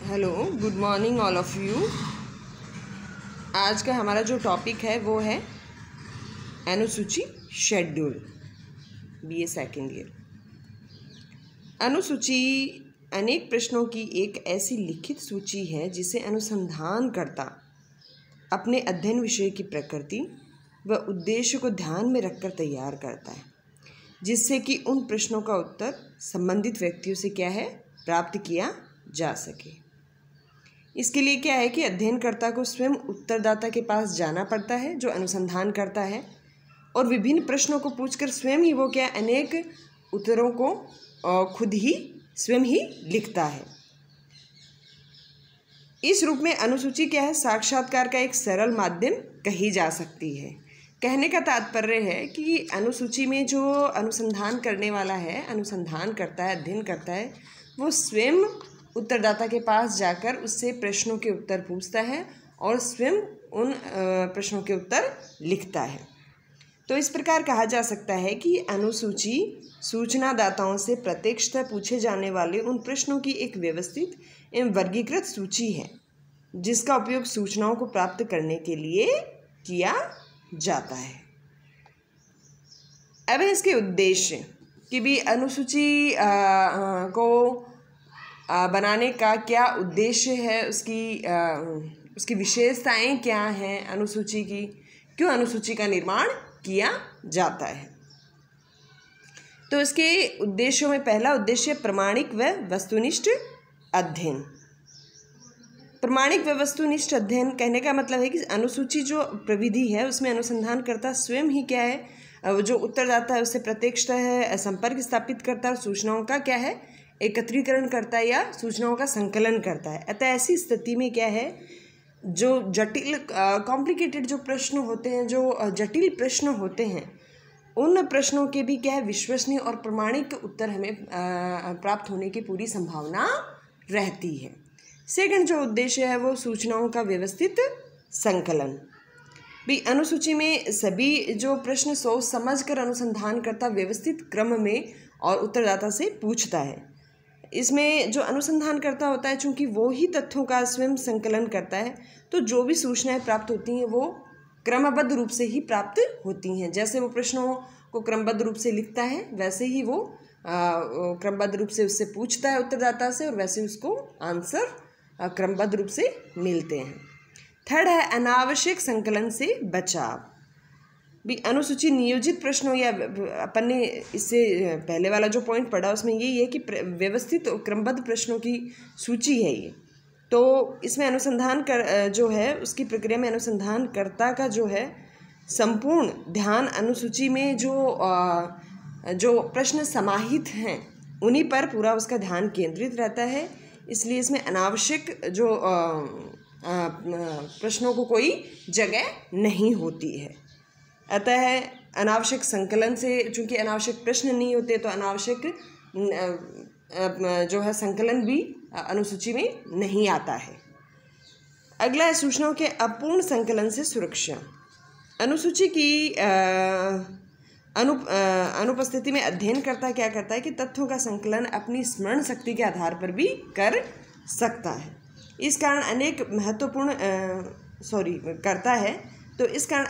Hello, good morning all of you. आज का हमारा जो टॉपिक है वो है अनुसूची शेड्यूल BA सेकेंड ईयर। अनुसूची अनेक प्रश्नों की एक ऐसी लिखित सूची है जिसे अनुसंधानकर्ता अपने अध्ययन विषय की प्रकृति व उद्देश्य को ध्यान में रखकर तैयार करता है, जिससे कि उन प्रश्नों का उत्तर संबंधित व्यक्तियों से क्या है प्राप्त किया जा सके। इसके लिए क्या है कि अध्ययनकर्ता को स्वयं उत्तरदाता के पास जाना पड़ता है जो अनुसंधान करता है, और विभिन्न प्रश्नों को पूछकर स्वयं ही वो क्या अनेक उत्तरों को खुद ही स्वयं ही लिखता है। इस रूप में अनुसूची क्या है साक्षात्कार का एक सरल माध्यम कही जा सकती है। कहने का तात्पर्य है कि अनुसूची में जो अनुसंधान करने वाला है, अनुसंधान करता है, अध्ययन करता है, वो स्वयं उत्तरदाता के पास जाकर उससे प्रश्नों के उत्तर पूछता है और स्वयं उन प्रश्नों के उत्तर लिखता है। तो इस प्रकार कहा जा सकता है कि अनुसूची सूचनादाताओं से प्रत्यक्षतः पूछे जाने वाले उन प्रश्नों की एक व्यवस्थित एवं वर्गीकृत सूची है, जिसका उपयोग सूचनाओं को प्राप्त करने के लिए किया जाता है। अब इसके उद्देश्य कि भी अनुसूची को बनाने का क्या उद्देश्य है, उसकी विशेषताएं क्या हैं, अनुसूची की क्यों अनुसूची का निर्माण किया जाता है। तो इसके उद्देश्यों में पहला उद्देश्य प्रामाणिक व वस्तुनिष्ठ अध्ययन। प्रामाणिक व वस्तुनिष्ठ अध्ययन कहने का मतलब है कि अनुसूची जो प्रविधि है उसमें अनुसंधानकर्ता स्वयं ही क्या है जो उत्तरदाता है उससे प्रत्यक्षतः संपर्क स्थापित करता है और सूचनाओं का क्या है एकत्रीकरण करता है या सूचनाओं का संकलन करता है। अतः ऐसी स्थिति में क्या है जो जटिल कॉम्प्लिकेटेड जो प्रश्न होते हैं, जो जटिल प्रश्न होते हैं, उन प्रश्नों के भी क्या है विश्वसनीय और प्रामाणिक उत्तर हमें प्राप्त होने की पूरी संभावना रहती है। सेकंड जो उद्देश्य है वो सूचनाओं का व्यवस्थित संकलन। भी अनुसूची में सभी जो प्रश्न सोच समझ कर अनुसंधान करता व्यवस्थित क्रम में और उत्तरदाता से पूछता है। इसमें जो अनुसंधान करता होता है, चूँकि वो ही तथ्यों का स्वयं संकलन करता है, तो जो भी सूचनाएं प्राप्त होती हैं वो क्रमबद्ध रूप से ही प्राप्त होती हैं। जैसे वो प्रश्नों को क्रमबद्ध रूप से लिखता है, वैसे ही वो क्रमबद्ध रूप से उससे पूछता है उत्तरदाता से, और वैसे उसको आंसर क्रमबद्ध रूप से मिलते हैं। थर्ड है अनावश्यक संकलन से बचाव। भी अनुसूची नियोजित प्रश्नों या अपन ने इससे पहले वाला जो पॉइंट पढ़ा उसमें यही है कि व्यवस्थित क्रमबद्ध प्रश्नों की सूची है ये। तो इसमें अनुसंधान कर जो है उसकी प्रक्रिया में अनुसंधानकर्ता का जो है संपूर्ण ध्यान अनुसूची में जो प्रश्न समाहित हैं उन्हीं पर पूरा उसका ध्यान केंद्रित रहता है। इसलिए इसमें अनावश्यक जो प्रश्नों को कोई जगह नहीं होती है। अतः अनावश्यक संकलन से, चूँकि अनावश्यक प्रश्न नहीं होते तो अनावश्यक जो है संकलन भी अनुसूची में नहीं आता है। अगला है सूचनाओं के अपूर्ण संकलन से सुरक्षा। अनुसूची की अनुपस्थिति में अध्ययनकर्ता क्या करता है कि तथ्यों का संकलन अपनी स्मरण शक्ति के आधार पर भी कर सकता है। इस कारण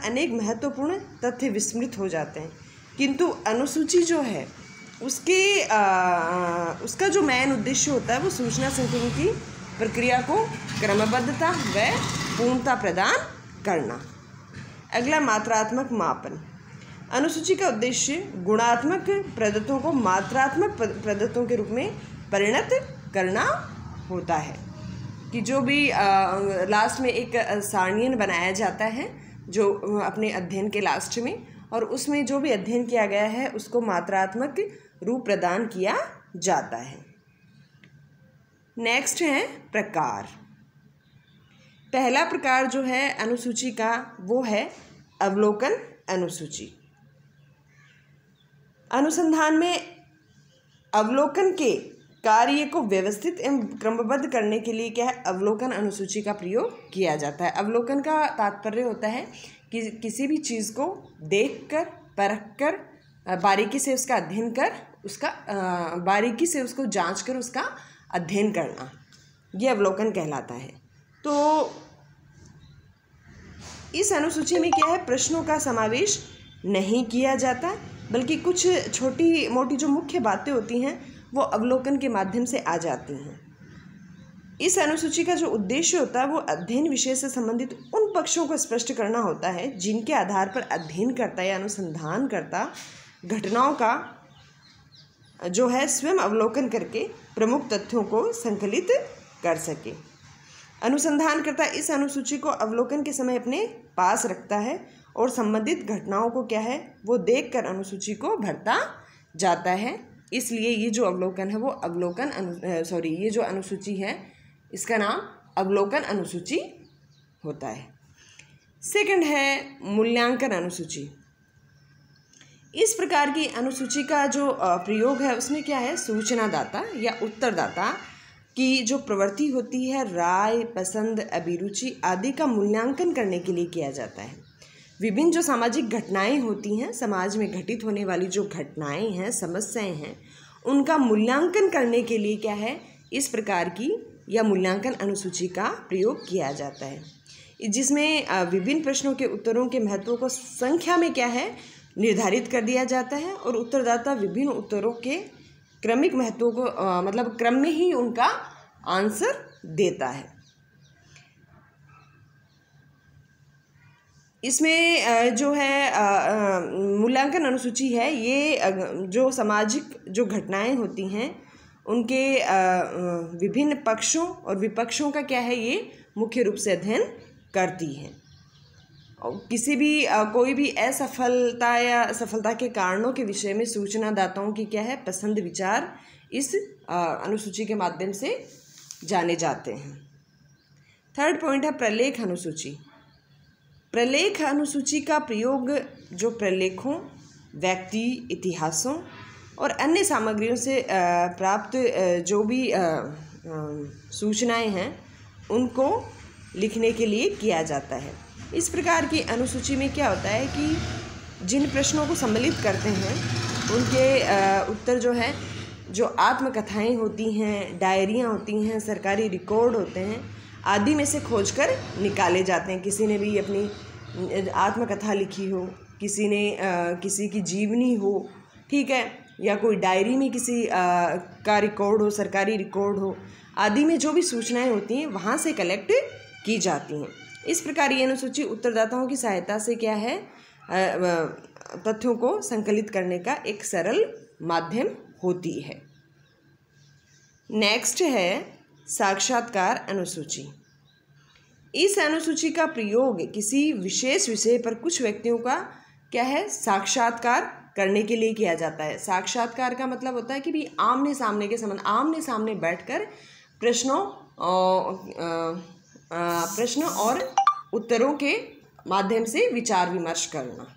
अनेक महत्वपूर्ण तथ्य विस्मृत हो जाते हैं, किंतु अनुसूची जो है उसका जो मेन उद्देश्य होता है वो सूचना संकलन की प्रक्रिया को क्रमबद्धता व पूर्णता प्रदान करना। अगला मात्रात्मक मापन। अनुसूची का उद्देश्य गुणात्मक प्रदत्तों को मात्रात्मक प्रदत्तों के रूप में परिणत करना होता है। कि जो भी लास्ट में एक सारणियन बनाया जाता है जो अपने अध्ययन के लास्ट में, और उसमें जो भी अध्ययन किया गया है उसको मात्रात्मक रूप प्रदान किया जाता है। नेक्स्ट है प्रकार। पहला प्रकार जो है अनुसूची का वो है अवलोकन अनुसूची। अनुसंधान में अवलोकन के कार्य को व्यवस्थित एवं क्रमबद्ध करने के लिए क्या है अवलोकन अनुसूची का प्रयोग किया जाता है। अवलोकन का तात्पर्य होता है कि किसी भी चीज़ को देखकर, परखकर, बारीकी से उसका अध्ययन कर, उसका बारीकी से उसको जांच कर उसका अध्ययन करना। ये अवलोकन कहलाता है। तो इस अनुसूची में क्या है, प्रश्नों का समावेश नहीं किया जाता, बल्कि कुछ छोटी मोटी जो मुख्य बातें होती हैं वो अवलोकन के माध्यम से आ जाती हैं। इस अनुसूची का जो उद्देश्य होता है वो अध्ययन विषय से संबंधित उन पक्षों को स्पष्ट करना होता है जिनके आधार पर अध्ययनकर्ता या अनुसंधानकर्ता घटनाओं का जो है स्वयं अवलोकन करके प्रमुख तथ्यों को संकलित कर सके। अनुसंधानकर्ता इस अनुसूची को अवलोकन के समय अपने पास रखता है और संबंधित घटनाओं को क्या है वो देखकर अनुसूची को भरता जाता है। इसलिए ये जो अवलोकन है वो ये जो अनुसूची है इसका नाम अवलोकन अनुसूची होता है। सेकंड है मूल्यांकन अनुसूची। इस प्रकार की अनुसूची का जो प्रयोग है उसमें क्या है, सूचनादाता या उत्तरदाता की जो प्रवृत्ति होती है, राय, पसंद, अभिरुचि आदि का मूल्यांकन करने के लिए किया जाता है। विभिन्न जो सामाजिक घटनाएं होती हैं, समाज में घटित होने वाली जो घटनाएं हैं, समस्याएं हैं, उनका मूल्यांकन करने के लिए क्या है, इस प्रकार की या मूल्यांकन अनुसूची का प्रयोग किया जाता है, जिसमें विभिन्न प्रश्नों के उत्तरों के महत्व को संख्या में क्या है निर्धारित कर दिया जाता है और उत्तरदाता विभिन्न उत्तरों के क्रमिक महत्वों को मतलब क्रम में ही उनका आंसर देता है। इसमें जो है मूल्यांकन अनुसूची है, ये जो सामाजिक जो घटनाएं होती हैं उनके विभिन्न पक्षों और विपक्षों का क्या है ये मुख्य रूप से अध्ययन करती है। किसी भी कोई भी असफलता या सफलता के कारणों के विषय में सूचनादाताओं की क्या है पसंद विचार इस अनुसूची के माध्यम से जाने जाते हैं। थर्ड पॉइंट है प्रलेख अनुसूची। प्रलेख अनुसूची का प्रयोग जो प्रलेखों, व्यक्ति, इतिहासों और अन्य सामग्रियों से प्राप्त जो भी सूचनाएं हैं उनको लिखने के लिए किया जाता है। इस प्रकार की अनुसूची में क्या होता है कि जिन प्रश्नों को सम्मिलित करते हैं उनके उत्तर जो है, जो आत्मकथाएं होती हैं, डायरियां होती हैं, सरकारी रिकॉर्ड होते हैं आदि में से खोजकर निकाले जाते हैं। किसी ने भी अपनी आत्मकथा लिखी हो, किसी ने किसी की जीवनी हो, ठीक है, या कोई डायरी में किसी का रिकॉर्ड हो, सरकारी रिकॉर्ड हो आदि में जो भी सूचनाएं होती हैं वहाँ से कलेक्ट की जाती हैं। इस प्रकार ये अनुसूची उत्तरदाताओं की सहायता से क्या है तथ्यों को संकलित करने का एक सरल माध्यम होती है। नेक्स्ट है साक्षात्कार अनुसूची। इस अनुसूची का प्रयोग किसी विशेष विषय पर कुछ व्यक्तियों का क्या है साक्षात्कार करने के लिए किया जाता है। साक्षात्कार का मतलब होता है कि भी आमने सामने के संबंध, आमने सामने बैठकर प्रश्न और उत्तरों के माध्यम से विचार विमर्श करना।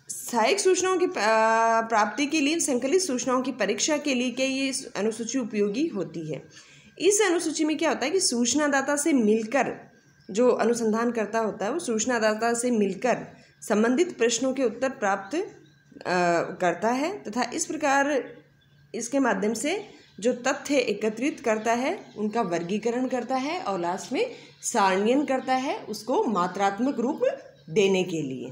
सहायक सूचनाओं की प्राप्ति के लिए, संकलित सूचनाओं की परीक्षा के लिए क्या ये अनुसूची उपयोगी होती है। इस अनुसूची में क्या होता है कि सूचनादाता से मिलकर जो अनुसंधान करता होता है वो सूचनादाता से मिलकर संबंधित प्रश्नों के उत्तर प्राप्त करता है तथा इस प्रकार इसके माध्यम से जो तथ्य एकत्रित करता है उनका वर्गीकरण करता है और लास्ट में सारणीयन करता है उसको मात्रात्मक रूप देने के लिए।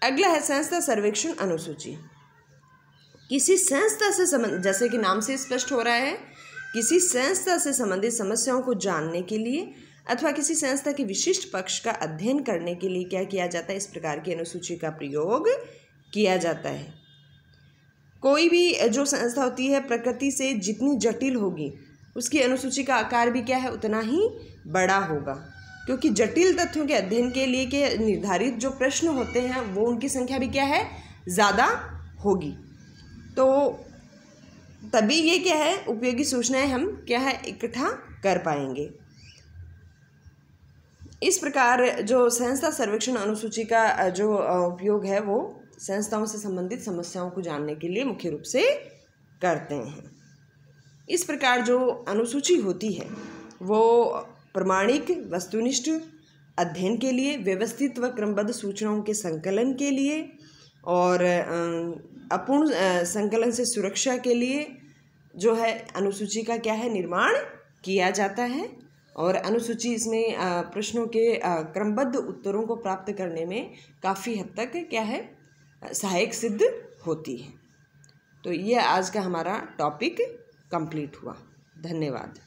अगला है संस्था सर्वेक्षण अनुसूची। किसी संस्था से संबंधित, जैसे कि नाम से स्पष्ट हो रहा है, किसी संस्था से संबंधित समस्याओं को जानने के लिए अथवा किसी संस्था के विशिष्ट पक्ष का अध्ययन करने के लिए क्या किया जाता है, इस प्रकार की अनुसूची का प्रयोग किया जाता है। कोई भी जो संस्था होती है प्रकृति से जितनी जटिल होगी उसकी अनुसूची का आकार भी क्या है उतना ही बड़ा होगा, क्योंकि जटिल तथ्यों के अध्ययन के लिए के निर्धारित जो प्रश्न होते हैं वो उनकी संख्या भी क्या है ज़्यादा होगी। तो तभी ये क्या है उपयोगी सूचनाएं हम क्या है इकट्ठा कर पाएंगे। इस प्रकार जो संस्था सर्वेक्षण अनुसूची का जो उपयोग है वो संस्थाओं से संबंधित समस्याओं को जानने के लिए मुख्य रूप से करते हैं। इस प्रकार जो अनुसूची होती है वो प्रमाणिक वस्तुनिष्ठ अध्ययन के लिए, व्यवस्थित व क्रमबद्ध सूचनाओं के संकलन के लिए और अपूर्ण संकलन से सुरक्षा के लिए जो है अनुसूची का क्या है, निर्माण किया जाता है। और अनुसूची इसमें प्रश्नों के क्रमबद्ध उत्तरों को प्राप्त करने में काफ़ी हद तक क्या है, सहायक सिद्ध होती है। तो ये आज का हमारा टॉपिक कंप्लीट हुआ। धन्यवाद।